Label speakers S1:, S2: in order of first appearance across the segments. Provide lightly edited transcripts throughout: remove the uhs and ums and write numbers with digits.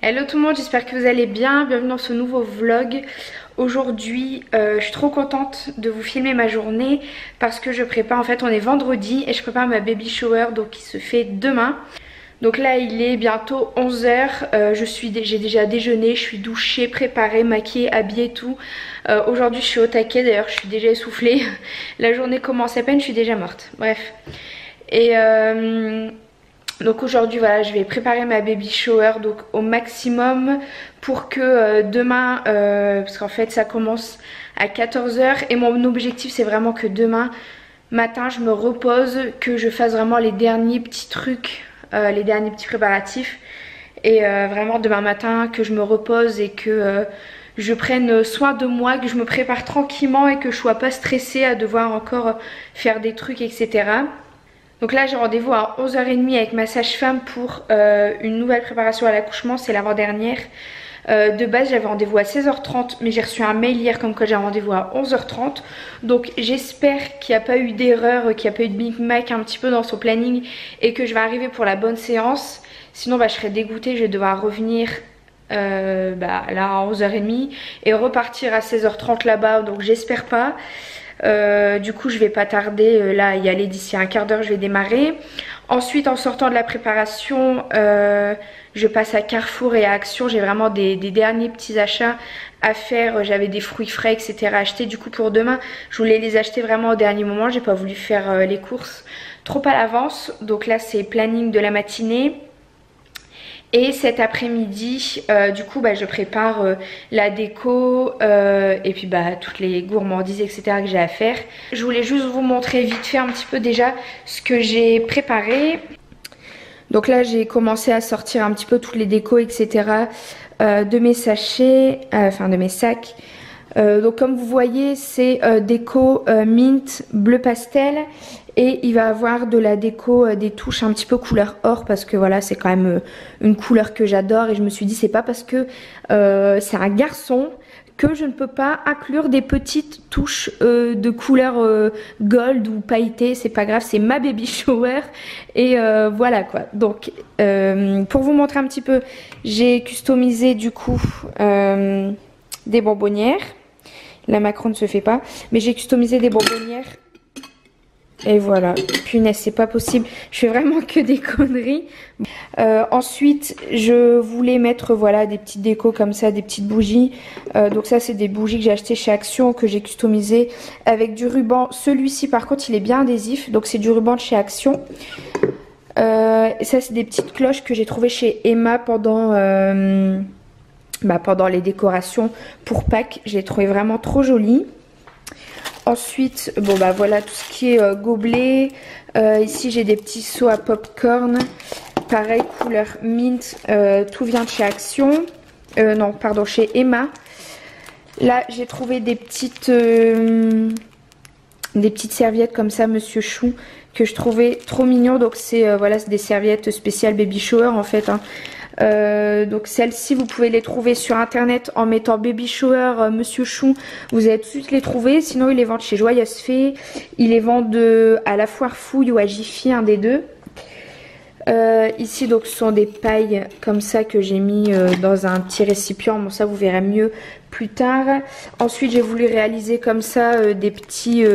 S1: Hello tout le monde, j'espère que vous allez bien, bienvenue dans ce nouveau vlog. Aujourd'hui je suis trop contente de vous filmer ma journée parce que je prépare, en fait on est vendredi et je prépare ma baby shower donc qui se fait demain. Donc là il est bientôt 11 h, j'ai déjà déjeuné, je suis douchée, préparée, maquillée, habillée et tout. Aujourd'hui je suis au taquet, d'ailleurs je suis déjà essoufflée, la journée commence à peine, je suis déjà morte, bref. Et donc aujourd'hui voilà, je vais préparer ma baby shower donc au maximum pour que demain, parce qu'en fait ça commence à 14 h et mon objectif c'est vraiment que demain matin je me repose, que je fasse vraiment les derniers petits trucs, les derniers petits préparatifs et vraiment demain matin que je me repose et que je prenne soin de moi, que je me prépare tranquillement et que je sois pas stressée à devoir encore faire des trucs etc. Donc là j'ai rendez-vous à 11 h 30 avec ma sage-femme pour une nouvelle préparation à l'accouchement, c'est l'avant-dernière. De base j'avais rendez-vous à 16 h 30 mais j'ai reçu un mail hier comme quoi j'ai rendez-vous à 11 h 30. Donc j'espère qu'il n'y a pas eu d'erreur, qu'il n'y a pas eu de Big Mac un petit peu dans son planning et que je vais arriver pour la bonne séance. Sinon je serais dégoûtée, je vais devoir revenir là à 11 h 30 et repartir à 16 h 30 là-bas, donc j'espère pas. Du coup je vais pas tarder là y aller, d'ici un quart d'heure je vais démarrer. Ensuite en sortant de la préparation je passe à Carrefour et à Action, j'ai vraiment des derniers petits achats à faire. J'avais des fruits frais etc à acheter, du coup pour demain je voulais les acheter vraiment au dernier moment, j'ai pas voulu faire les courses trop à l'avance. Donc là c'est planning de la matinée. Et cet après-midi, du coup, je prépare la déco et puis toutes les gourmandises, etc. que j'ai à faire. Je voulais juste vous montrer vite fait un petit peu déjà ce que j'ai préparé. Donc là, j'ai commencé à sortir un petit peu toutes les décos, etc. De mes sachets, de mes sacs. Donc comme vous voyez, c'est déco mint bleu pastel. Et il va avoir de la déco, des touches un petit peu couleur or parce que voilà c'est quand même une couleur que j'adore. Et je me suis dit c'est pas parce que c'est un garçon que je ne peux pas inclure des petites touches de couleur gold ou pailletée. C'est pas grave, c'est ma baby shower et voilà quoi. Donc pour vous montrer un petit peu, j'ai customisé du coup des bonbonnières. La Macron ne se fait pas, mais j'ai customisé des bonbonnières. Et voilà, punaise, c'est pas possible. Je fais vraiment que des conneries. Ensuite, je voulais mettre voilà des petites décos comme ça, des petites bougies. Donc ça, c'est des bougies que j'ai achetées chez Action, que j'ai customisées avec du ruban. Celui-ci, par contre, il est bien adhésif. Donc c'est du ruban de chez Action. Et ça, c'est des petites cloches que j'ai trouvées chez Emma pendant les décorations pour Pâques. Je les trouvais vraiment trop jolies. Ensuite, voilà tout ce qui est gobelet. Ici, j'ai des petits seaux à popcorn. Pareil, couleur mint. Tout vient de chez Action. Non, pardon, chez Emma. Là, j'ai trouvé des petites serviettes comme ça, Monsieur Chou, que je trouvais trop mignon. Donc, c'est voilà, c'est des serviettes spéciales baby shower en fait. Hein. Donc celles-ci vous pouvez les trouver sur internet en mettant baby shower Monsieur Chou, vous allez tout de suite les trouver. Sinon ils les vendent chez Joyeuse Fée, ils les vendent à la Foire Fouille ou à Jiffy, un des deux. Ici donc ce sont des pailles comme ça que j'ai mis dans un petit récipient, bon ça vous verrez mieux plus tard. Ensuite j'ai voulu réaliser comme ça des petits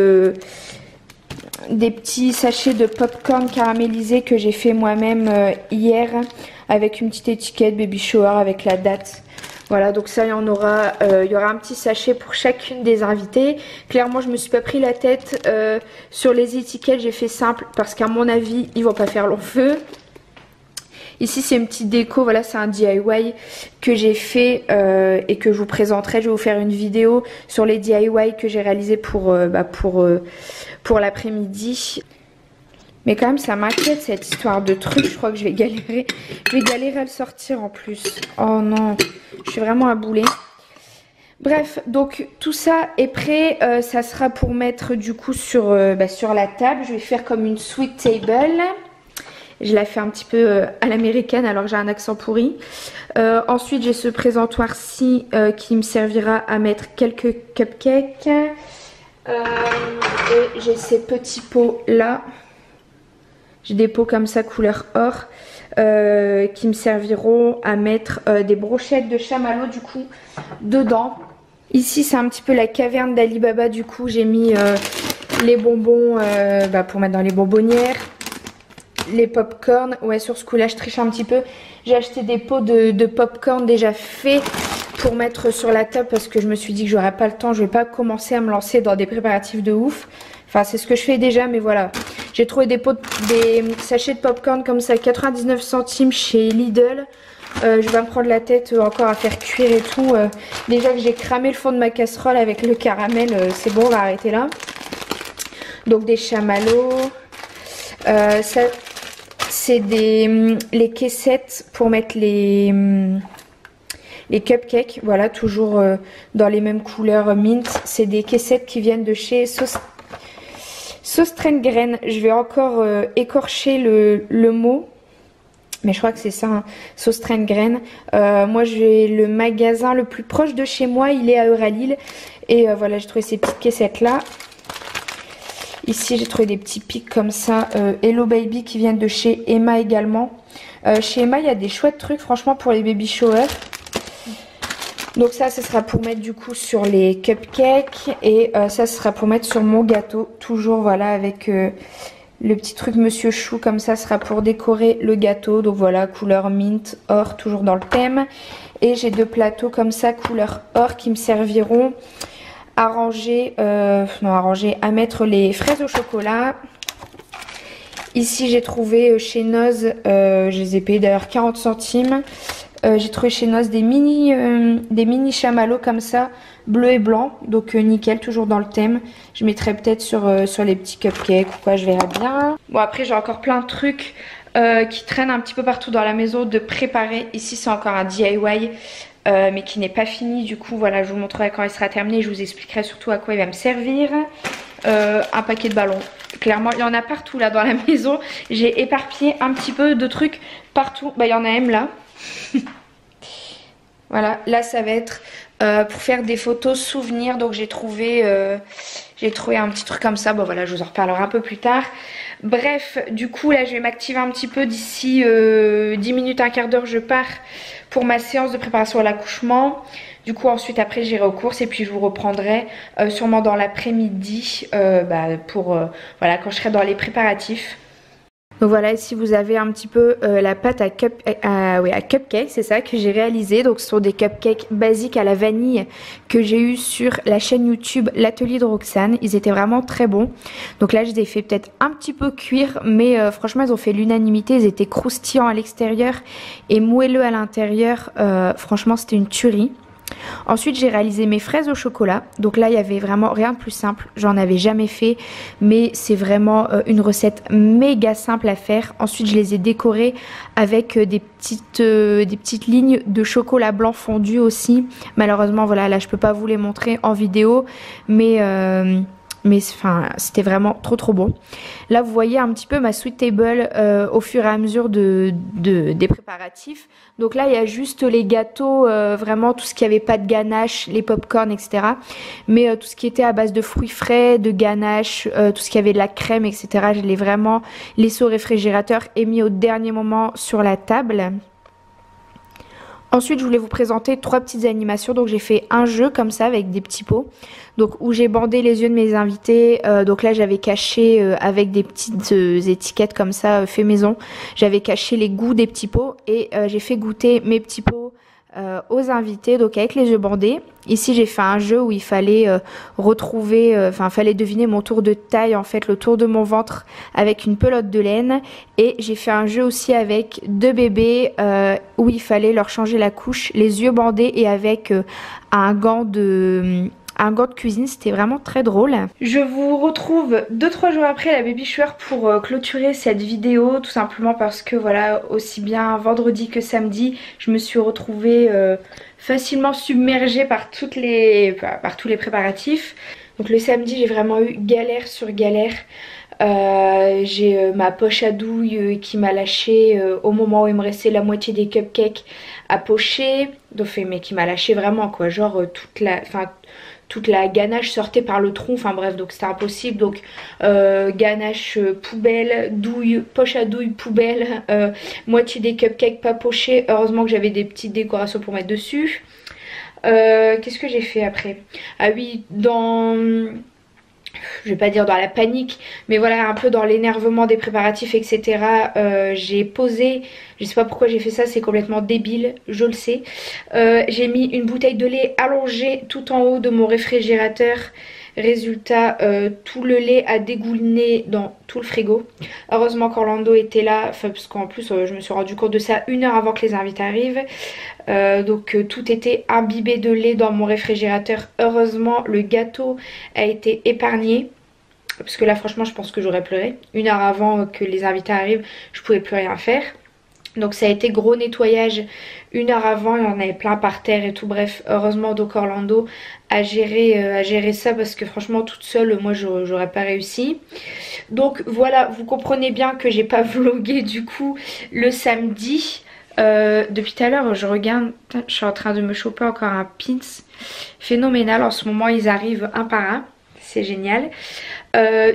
S1: sachets de popcorn caramélisé que j'ai fait moi-même hier, avec une petite étiquette baby shower avec la date. Voilà, donc ça il y en aura, il y aura un petit sachet pour chacune des invitées. Clairement je me suis pas pris la tête sur les étiquettes, j'ai fait simple parce qu'à mon avis ils vont pas faire long feu. Ici c'est une petite déco, voilà c'est un DIY que j'ai fait et que je vous présenterai. Je vais vous faire une vidéo sur les DIY que j'ai réalisé pour l'après-midi. Mais quand même ça m'inquiète cette histoire de truc, je crois que je vais galérer. Je vais galérer à le sortir en plus. Oh non, je suis vraiment à bouler. Bref, donc tout ça est prêt, ça sera pour mettre du coup sur la table. Je vais faire comme une sweet table. Je la fais un petit peu à l'américaine alors que j'ai un accent pourri. Ensuite j'ai ce présentoir-ci qui me servira à mettre quelques cupcakes. Et j'ai ces petits pots là. J'ai des pots comme ça couleur or. qui me serviront à mettre des brochettes de chamallow du coup dedans. Ici c'est un petit peu la caverne d'Ali Baba, du coup j'ai mis les bonbons pour mettre dans les bonbonnières. Les pop-corn, ouais, sur ce coup là je triche un petit peu. J'ai acheté des pots de pop-corn déjà faits pour mettre sur la table parce que je me suis dit que j'aurais pas le temps, je vais pas commencer à me lancer dans des préparatifs de ouf. Enfin c'est ce que je fais déjà, mais voilà. J'ai trouvé des sachets de pop-corn comme ça 99 centimes chez Lidl. Je vais pas me prendre la tête encore à faire cuire et tout. Déjà que j'ai cramé le fond de ma casserole avec le caramel, c'est bon, on va arrêter là. Donc des chamallows. Ça c'est les caissettes pour mettre les cupcakes, voilà, toujours dans les mêmes couleurs mint. C'est des caissettes qui viennent de chez Söstrengren. Je vais encore écorcher le mot, mais je crois que c'est ça, hein, Söstrengren. Moi j'ai le magasin le plus proche de chez moi, il est à Euralil. Et voilà, j'ai trouvé ces petites caissettes là. Ici j'ai trouvé des petits pics comme ça, Hello Baby, qui viennent de chez Emma également. Chez Emma il y a des chouettes trucs franchement pour les baby showers. Donc ça ce sera pour mettre du coup sur les cupcakes. Et ça ce sera pour mettre sur mon gâteau. Toujours voilà avec le petit truc Monsieur Chou comme ça, sera pour décorer le gâteau. Donc voilà, couleur mint, or, toujours dans le thème. Et j'ai deux plateaux comme ça couleur or qui me serviront à ranger, à mettre les fraises au chocolat. Ici j'ai trouvé chez Noz, je les ai payés d'ailleurs 40 centimes. J'ai trouvé chez Noz des mini chamallows comme ça, bleu et blanc. Donc nickel, toujours dans le thème. Je mettrai peut-être sur les petits cupcakes ou quoi, je verrai bien. Bon après j'ai encore plein de trucs qui traînent un petit peu partout dans la maison de préparer. Ici c'est encore un DIY. Mais qui n'est pas fini, du coup voilà, je vous montrerai quand il sera terminé, je vous expliquerai surtout à quoi il va me servir. Un paquet de ballons, clairement il y en a partout là dans la maison. J'ai éparpillé un petit peu de trucs partout, bah il y en a même là. Voilà, là ça va être pour faire des photos souvenirs. Donc j'ai trouvé un petit truc comme ça, bon voilà, je vous en reparlerai un peu plus tard. Bref, du coup là je vais m'activer un petit peu. D'ici 10 minutes, un quart d'heure je pars pour ma séance de préparation à l'accouchement. Du coup ensuite après j'irai aux courses et puis je vous reprendrai sûrement dans l'après-midi voilà, quand je serai dans les préparatifs. Donc voilà, ici vous avez un petit peu la pâte à cupcake, c'est ça que j'ai réalisé. Donc ce sont des cupcakes basiques à la vanille que j'ai eu sur la chaîne YouTube L'Atelier de Roxane. Ils étaient vraiment très bons. Donc là je les ai fait peut-être un petit peu cuire, mais franchement ils ont fait l'unanimité. Ils étaient croustillants à l'extérieur et moelleux à l'intérieur. Franchement c'était une tuerie. Ensuite j'ai réalisé mes fraises au chocolat. Donc là il y avait vraiment rien de plus simple, j'en avais jamais fait, mais c'est vraiment une recette méga simple à faire. Ensuite je les ai décorées avec des petites lignes de chocolat blanc fondu aussi. Malheureusement voilà, là je peux pas vous les montrer en vidéo, mais enfin c'était vraiment trop bon. Là vous voyez un petit peu ma sweet table au fur et à mesure des préparatifs. Donc là il y a juste les gâteaux, vraiment tout ce qui avait pas de ganache, les pop-corn etc. Mais tout ce qui était à base de fruits frais, de ganache, tout ce qui avait de la crème etc. Je l'ai vraiment laissé au réfrigérateur et mis au dernier moment sur la table. Ensuite je voulais vous présenter 3 petites animations. Donc j'ai fait un jeu comme ça avec des petits pots, donc où j'ai bandé les yeux de mes invités. Donc là j'avais caché avec des petites étiquettes comme ça fait maison, j'avais caché les goûts des petits pots et j'ai fait goûter mes petits pots aux invités, donc avec les yeux bandés. Ici j'ai fait un jeu où il fallait fallait deviner mon tour de taille, en fait le tour de mon ventre avec une pelote de laine. Et j'ai fait un jeu aussi avec 2 bébés où il fallait leur changer la couche, les yeux bandés et avec un gant de cuisine. C'était vraiment très drôle. Je vous retrouve 2-3 jours après la baby shower pour clôturer cette vidéo, tout simplement parce que voilà, aussi bien vendredi que samedi je me suis retrouvée facilement submergée par tous les préparatifs. Donc le samedi j'ai vraiment eu galère sur galère J'ai ma poche à douille qui m'a lâché au moment où il me restait la moitié des cupcakes à pocher. Donc, mais qui m'a lâché vraiment quoi, genre toute la ganache sortait par le tronc, enfin bref, donc c'était impossible. Donc ganache, poubelle, douille, poche à douille, poubelle, moitié des cupcakes pas pochés. Heureusement que j'avais des petites décorations pour mettre dessus. Qu'est-ce que j'ai fait après? Ah oui, je vais pas dire dans la panique, mais voilà, un peu dans l'énervement des préparatifs, etc. J'ai posé, je sais pas pourquoi j'ai fait ça, c'est complètement débile, je le sais. J'ai mis une bouteille de lait allongée tout en haut de mon réfrigérateur. Résultat, tout le lait a dégouliné dans tout le frigo. Heureusement qu'Orlando était là, parce qu'en plus je me suis rendu compte de ça 1 heure avant que les invités arrivent. Donc tout était imbibé de lait dans mon réfrigérateur. Heureusement le gâteau a été épargné. Parce que là franchement je pense que j'aurais pleuré. 1 heure avant que les invités arrivent, je pouvais plus rien faire. Donc ça a été gros nettoyage 1 heure avant, il y en avait plein par terre et tout. Bref, heureusement donc Orlando a géré ça, parce que franchement toute seule moi j'aurais pas réussi. Donc voilà, vous comprenez bien que j'ai pas vlogué du coup le samedi. Depuis tout à l'heure je regarde, je suis en train de me choper encore un pins phénoménal. En ce moment ils arrivent un par un, c'est génial.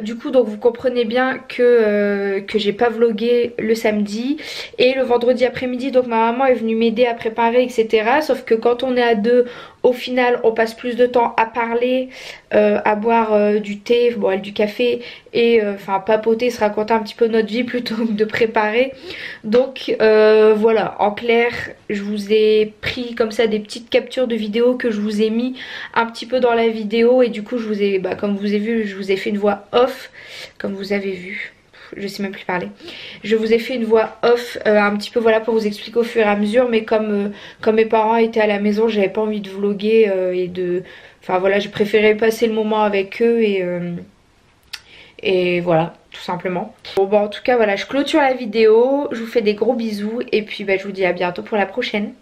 S1: Du coup donc vous comprenez bien que j'ai pas vlogué le samedi et le vendredi après-midi. Donc ma maman est venue m'aider à préparer, etc. Sauf que quand on est à deux, au final on passe plus de temps à parler, à boire du thé, boire du café et enfin papoter, se raconter un petit peu notre vie plutôt que de préparer. Donc voilà, en clair je vous ai pris comme ça des petites captures de vidéos que je vous ai mis un petit peu dans la vidéo. Et du coup je vous ai, comme vous avez vu, je vous ai fait une voix off, comme vous avez vu, je sais même plus parler. Je vous ai fait une voix off un petit peu voilà pour vous expliquer au fur et à mesure. Mais comme mes parents étaient à la maison, j'avais pas envie de vloguer enfin voilà, j'ai préféré passer le moment avec eux et voilà, tout simplement. Bon en tout cas voilà, je clôture la vidéo, je vous fais des gros bisous et puis je vous dis à bientôt pour la prochaine.